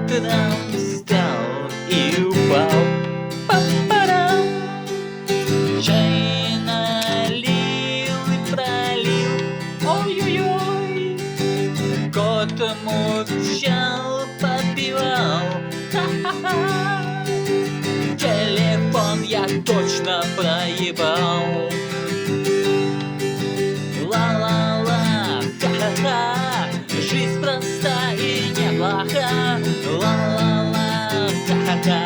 утром встал и упал. Пам-парам. Чай налил и пролил. Ой-ой-ой. Кот мурчал, подпевал. Ха-ха-ха. Телефон я точно проебал. Ла-ла-ла, ха-ха-ха. Жизнь проста и неплоха. Ла-ла-ла, ха-ха-ха.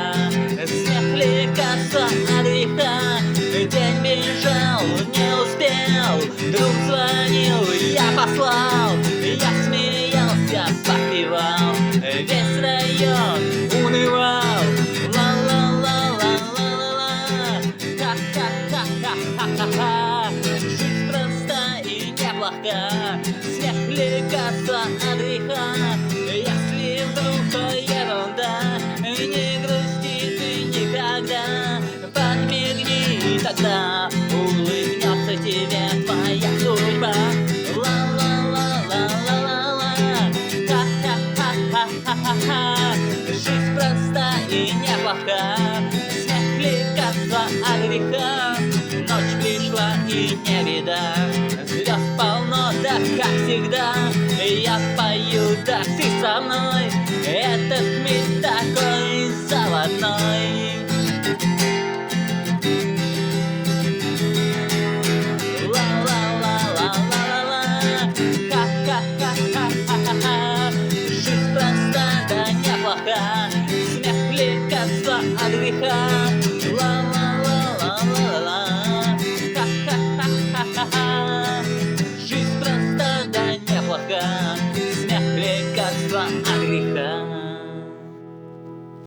Смех лекарства от греха. День бежал, не успел. Друг звонил, я послал. Я смеялся, подпевал. Весь район унывал. Ла-ла-ла-ла-ла-ла-ла. Ха-ха-ха-ха-ха-ха. Жизнь проста и неплоха. Смех лекарства от греха. Если вдруг ерунда, не грусти ты никогда. Подмигни, тогда улыбнется тебе твоя судьба. Ла-ла-ла-ла-ла-ла-ла. Ха-ха-ха-ха-ха-ха. Жизнь проста и неплоха. Смех лекарства от греха. Ночь пришла и не беда. Звезд полно, да как всегда. Я пою, да ты со мной. Этот мир такой заводной. Ла-ла-ла-ла-ла-ла-ла. Ха-ха-ха-ха-ха-ха. Жизнь проста, да неплоха. Смех лекарства от греха. Ла-ла-ла-ла-ла-ла. Ха-ха-ха-ха-ха. Жизнь проста, да неплоха. Смех лекарства от греха.